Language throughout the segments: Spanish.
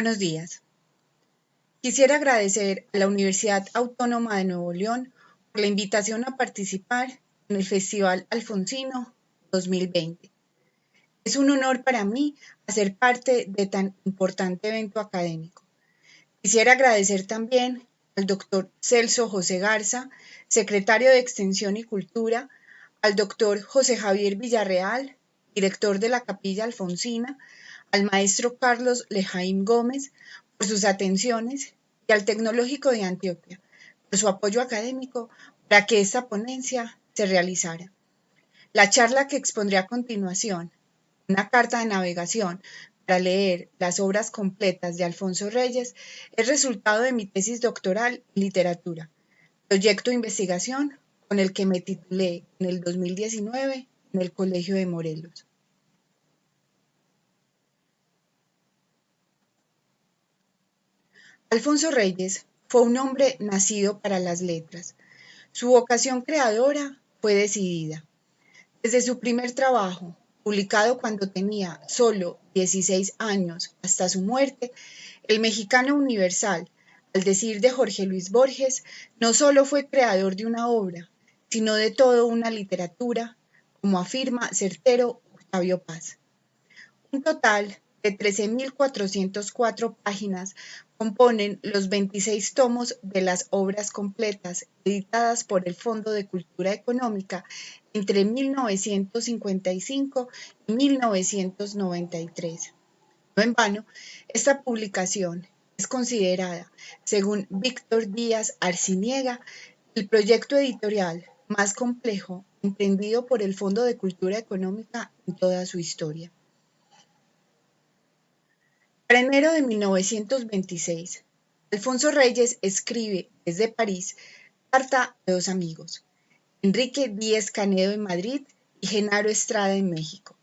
Buenos días. Quisiera agradecer a la Universidad Autónoma de Nuevo León por la invitación a participar en el Festival Alfonsino 2020. Es un honor para mí hacer parte de tan importante evento académico. Quisiera agradecer también al doctor Celso José Garza, secretario de Extensión y Cultura, al doctor José Javier Villarreal, director de la Capilla Alfonsina, al maestro Carlos Lejaim Gómez por sus atenciones y al Tecnológico de Antioquia por su apoyo académico para que esta ponencia se realizara. La charla que expondré a continuación, una carta de navegación para leer las obras completas de Alfonso Reyes, es resultado de mi tesis doctoral en literatura, proyecto de investigación con el que me titulé en el 2019 en el Colegio de Morelos. Alfonso Reyes fue un hombre nacido para las letras. Su vocación creadora fue decidida. Desde su primer trabajo, publicado cuando tenía solo 16 años hasta su muerte, El Mexicano Universal, al decir de Jorge Luis Borges, no solo fue creador de una obra, sino de toda una literatura, como afirma certero Octavio Paz. Un total de 13.404 páginas componen los 26 tomos de las obras completas editadas por el Fondo de Cultura Económica entre 1955 y 1993. No en vano, esta publicación es considerada, según Víctor Díaz Arciniega, el proyecto editorial más complejo emprendido por el Fondo de Cultura Económica en toda su historia. Para enero de 1926, Alfonso Reyes escribe desde París carta a dos amigos, Enrique Díez Canedo en Madrid y Genaro Estrada en México.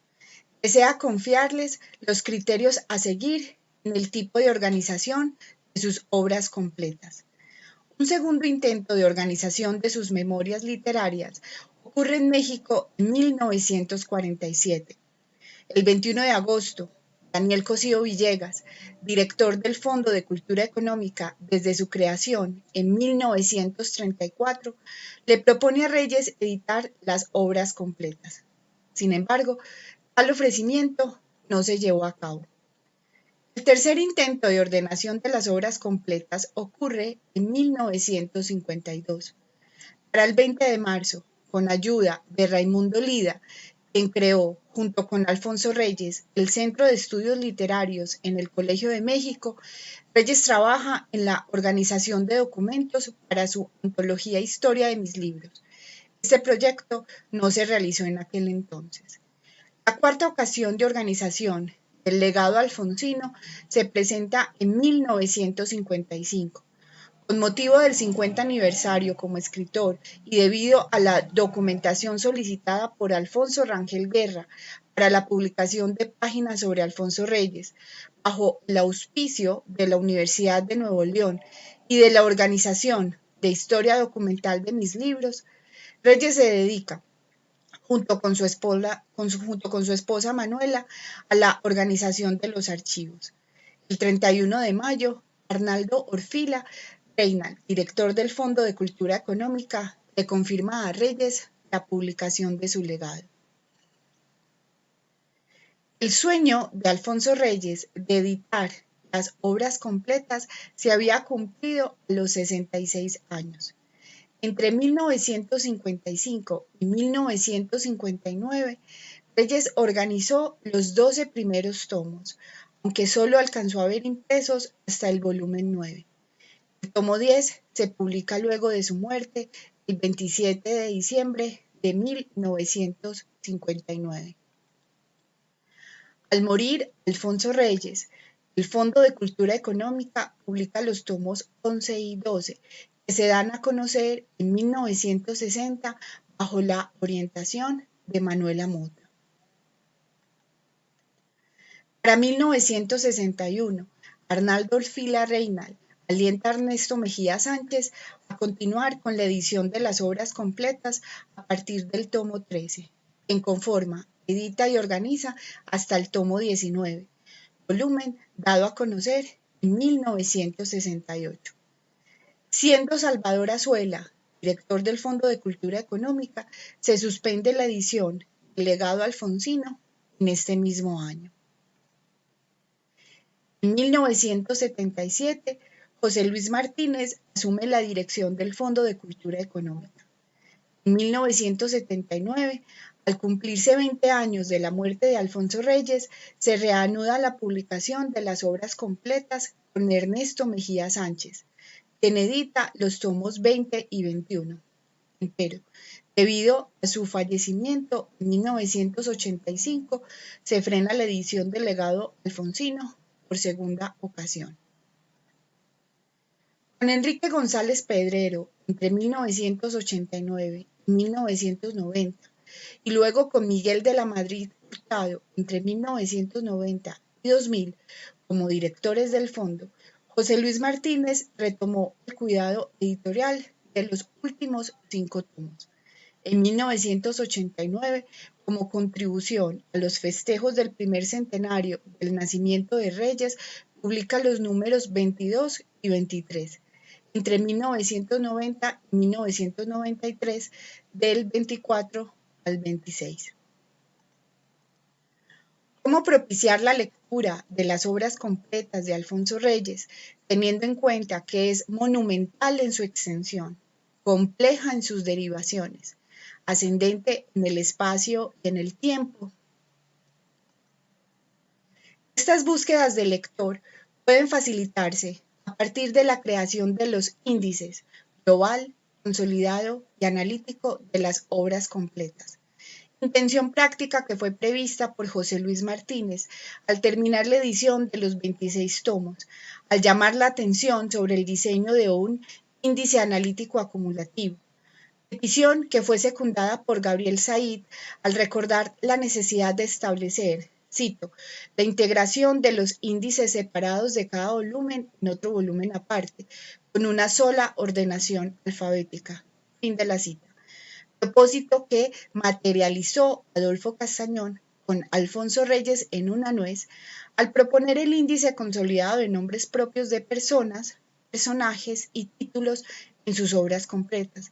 Desea confiarles los criterios a seguir en el tipo de organización de sus obras completas. Un segundo intento de organización de sus memorias literarias ocurre en México en 1947. El 21 de agosto, Daniel Cosío Villegas, director del Fondo de Cultura Económica desde su creación en 1934, le propone a Reyes editar las obras completas. Sin embargo, tal ofrecimiento no se llevó a cabo. El tercer intento de ordenación de las obras completas ocurre en 1952. Para el 20 de marzo, con ayuda de Raimundo Lida, quien creó, junto con Alfonso Reyes, el Centro de Estudios Literarios en el Colegio de México, Reyes trabaja en la organización de documentos para su antología Historia de mis libros. Este proyecto no se realizó en aquel entonces. La cuarta ocasión de organización del legado alfonsino se presenta en 1955. Con motivo del 50 aniversario como escritor y debido a la documentación solicitada por Alfonso Rangel Guerra para la publicación de páginas sobre Alfonso Reyes, bajo el auspicio de la Universidad de Nuevo León y de la Organización de Historia Documental de mis libros, Reyes se dedica, junto con su esposa Manuela, a la organización de los archivos. El 31 de mayo, Arnaldo Orfila Reynal, director del Fondo de Cultura Económica, le confirma a Reyes la publicación de su legado. El sueño de Alfonso Reyes de editar las obras completas se había cumplido a los 66 años. Entre 1955 y 1959, Reyes organizó los 12 primeros tomos, aunque solo alcanzó a ver impresos hasta el volumen 9. El tomo 10 se publica luego de su muerte el 27 de diciembre de 1959. Al morir Alfonso Reyes, el Fondo de Cultura Económica publica los tomos 11 y 12, que se dan a conocer en 1960 bajo la orientación de Manuela Mota. Para 1961, Arnaldo Orfila Reynal alienta a Ernesto Mejía Sánchez a continuar con la edición de las obras completas a partir del tomo 13, quien conforma, edita y organiza hasta el tomo 19, volumen dado a conocer en 1968. Siendo Salvador Azuela director del Fondo de Cultura Económica, se suspende la edición El legado alfonsino en este mismo año. En 1977, José Luis Martínez asume la dirección del Fondo de Cultura Económica. En 1979, al cumplirse 20 años de la muerte de Alfonso Reyes, se reanuda la publicación de las obras completas con Ernesto Mejía Sánchez, quien edita los tomos 20 y 21. Pero, debido a su fallecimiento en 1985, se frena la edición del legado alfonsino por segunda ocasión. Con Enrique González Pedrero, entre 1989 y 1990, y luego con Miguel de la Madrid Hurtado, entre 1990 y 2000, como directores del fondo, José Luis Martínez retomó el cuidado editorial de los últimos 5 tomos. En 1989, como contribución a los festejos del primer centenario del nacimiento de Reyes, publica los números 22 y 23. Entre 1990 y 1993, del 24 al 26. ¿Cómo propiciar la lectura de las obras completas de Alfonso Reyes, teniendo en cuenta que es monumental en su extensión, compleja en sus derivaciones, ascendente en el espacio y en el tiempo? Estas búsquedas del lector pueden facilitarse a partir de la creación de los índices global, consolidado y analítico de las obras completas. Intención práctica que fue prevista por José Luis Martínez al terminar la edición de los 26 tomos, al llamar la atención sobre el diseño de un índice analítico acumulativo. Petición que fue secundada por Gabriel Said al recordar la necesidad de establecer, cito, la integración de los índices separados de cada volumen en otro volumen aparte, con una sola ordenación alfabética. Fin de la cita. Propósito que materializó Adolfo Castañón con Alfonso Reyes en Una nuez al proponer el índice consolidado de nombres propios de personas, personajes y títulos en sus obras completas,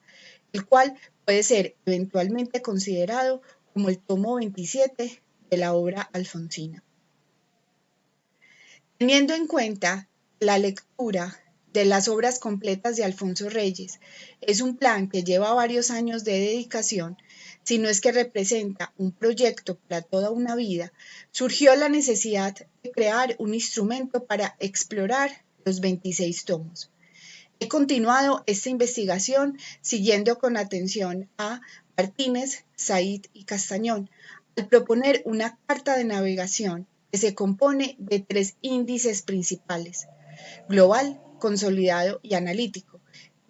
el cual puede ser eventualmente considerado como el tomo 27 de la obra alfonsina. Teniendo en cuenta la lectura de las obras completas de Alfonso Reyes, es un plan que lleva varios años de dedicación, si no es que representa un proyecto para toda una vida, surgió la necesidad de crear un instrumento para explorar los 26 tomos. He continuado esta investigación siguiendo con atención a Martínez, Said y Castañón, al proponer una carta de navegación que se compone de 3 índices principales: global, consolidado y analítico.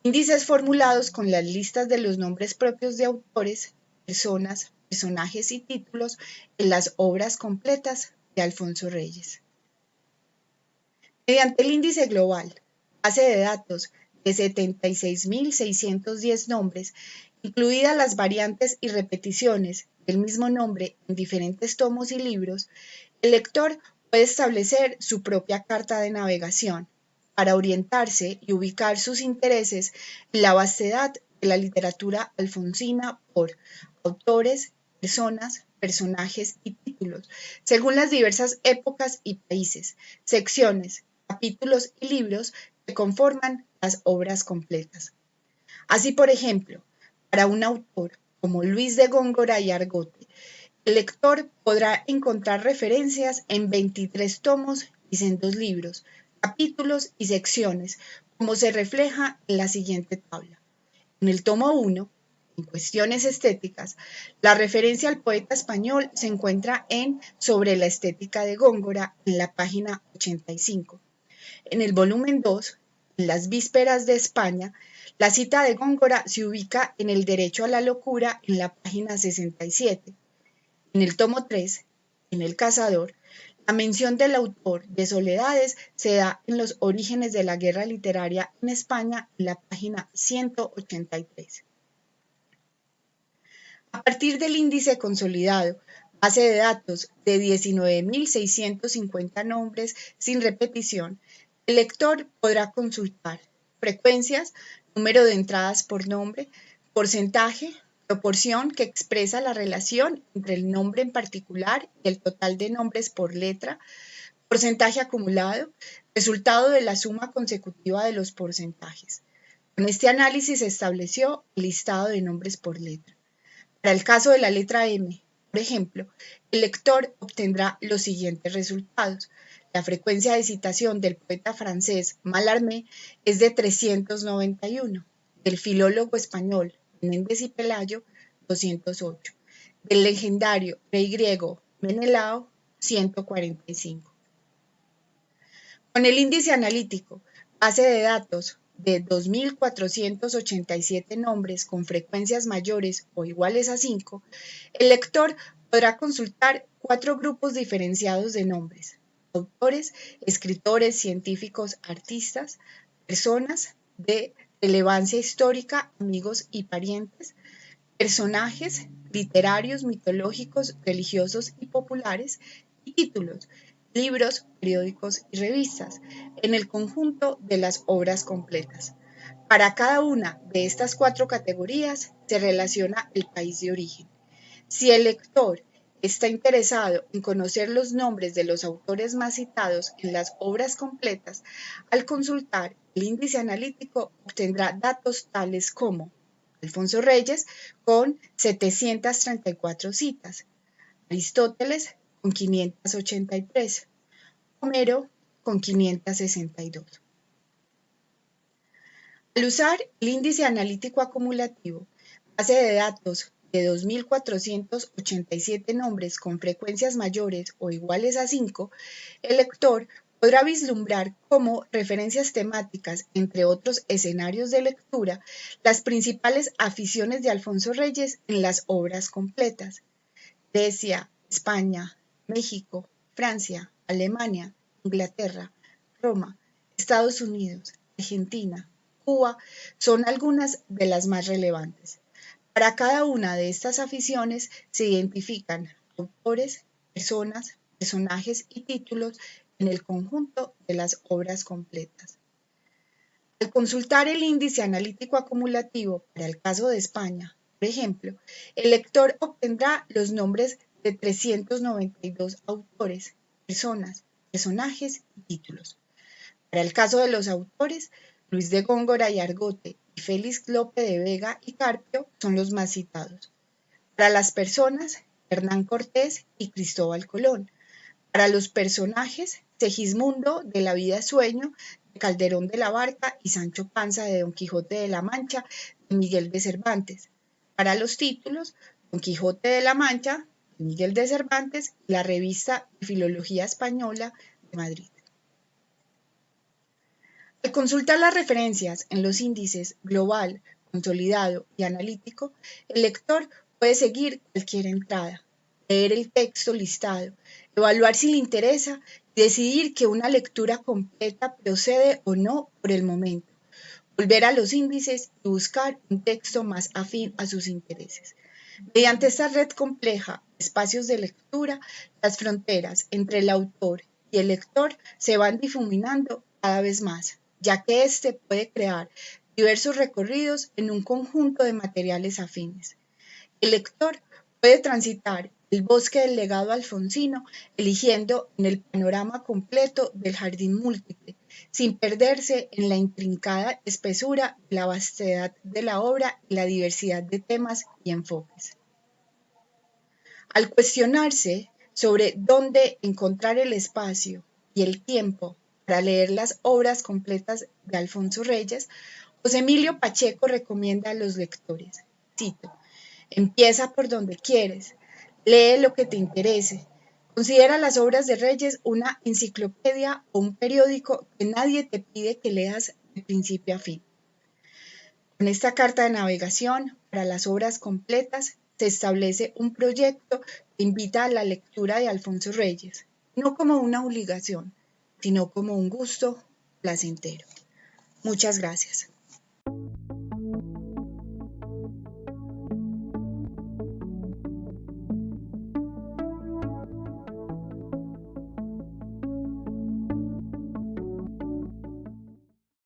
Índices formulados con las listas de los nombres propios de autores, personas, personajes y títulos en las obras completas de Alfonso Reyes. Mediante el índice global, base de datos de 76.610 nombres, incluidas las variantes y repeticiones del mismo nombre en diferentes tomos y libros, el lector puede establecer su propia carta de navegación para orientarse y ubicar sus intereses en la vastedad de la literatura alfonsina por autores, personas, personajes y títulos, según las diversas épocas y países, secciones, capítulos y libros que conforman las obras completas. Así, por ejemplo, para un autor como Luis de Góngora y Argote, el lector podrá encontrar referencias en 23 tomos y sendos libros, capítulos y secciones, como se refleja en la siguiente tabla. En el tomo 1, en cuestiones estéticas, la referencia al poeta español se encuentra en Sobre la estética de Góngora, en la página 85. En el volumen 2, en Las vísperas de España, la cita de Góngora se ubica en El derecho a la locura, en la página 67. En el tomo 3, en El cazador, la mención del autor de Soledades se da en Los orígenes de la guerra literaria en España, en la página 183. A partir del índice consolidado, base de datos de 19.650 nombres sin repetición, El lector podrá consultar frecuencias, número de entradas por nombre, porcentaje, proporción que expresa la relación entre el nombre en particular y el total de nombres por letra, porcentaje acumulado, resultado de la suma consecutiva de los porcentajes. Con este análisis se estableció el listado de nombres por letra. Para el caso de la letra M, por ejemplo, el lector obtendrá los siguientes resultados. La frecuencia de citación del poeta francés Mallarmé es de 391, del filólogo español Menéndez y Pelayo 208, del legendario rey griego Menelao 145. Con el índice analítico, base de datos de 2.487 nombres con frecuencias mayores o iguales a 5, el lector podrá consultar 4 grupos diferenciados de nombres: autores, escritores, científicos, artistas, personas de relevancia histórica, amigos y parientes, personajes literarios, mitológicos, religiosos y populares, y títulos, libros, periódicos y revistas, en el conjunto de las obras completas. Para cada una de estas 4 categorías se relaciona el país de origen. Si el lector está interesado en conocer los nombres de los autores más citados en las obras completas, al consultar el índice analítico obtendrá datos tales como Alfonso Reyes con 734 citas, Aristóteles con 583, Homero con 562. Al usar el índice analítico acumulativo, base de datos de 2.487 nombres con frecuencias mayores o iguales a 5, el lector podrá vislumbrar como referencias temáticas, entre otros escenarios de lectura, las principales aficiones de Alfonso Reyes en las obras completas. Grecia, España, México, Francia, Alemania, Inglaterra, Roma, Estados Unidos, Argentina, Cuba son algunas de las más relevantes. Para cada una de estas aficiones se identifican autores, personas, personajes y títulos en el conjunto de las obras completas. Al consultar el índice analítico acumulativo para el caso de España, por ejemplo, el lector obtendrá los nombres de 392 autores, personas, personajes y títulos. Para el caso de los autores, Luis de Góngora y Argote y Félix Lope de Vega y Carpio son los más citados. Para las personas, Hernán Cortés y Cristóbal Colón. Para los personajes, Segismundo de la vida sueño, de Calderón de la Barca y Sancho Panza de Don Quijote de la Mancha, de Miguel de Cervantes. Para los títulos, Don Quijote de la Mancha, de Miguel de Cervantes y la revista de Filología Española de Madrid. Al consultar las referencias en los índices global, consolidado y analítico, el lector puede seguir cualquier entrada, leer el texto listado, evaluar si le interesa y decidir que una lectura completa procede o no por el momento, volver a los índices y buscar un texto más afín a sus intereses. Mediante esta red compleja de espacios de lectura, las fronteras entre el autor y el lector se van difuminando cada vez más, ya que éste puede crear diversos recorridos en un conjunto de materiales afines. El lector puede transitar el bosque del legado alfonsino, eligiendo en el panorama completo del jardín múltiple, sin perderse en la intrincada espesura, la vastedad de la obra y la diversidad de temas y enfoques. Al cuestionarse sobre dónde encontrar el espacio y el tiempo para leer las obras completas de Alfonso Reyes, José Emilio Pacheco recomienda a los lectores, cito, empieza por donde quieres, lee lo que te interese, considera las obras de Reyes una enciclopedia o un periódico que nadie te pide que leas de principio a fin. Con esta carta de navegación para las obras completas se establece un proyecto que invita a la lectura de Alfonso Reyes, no como una obligación, sino como un gusto placentero. Muchas gracias.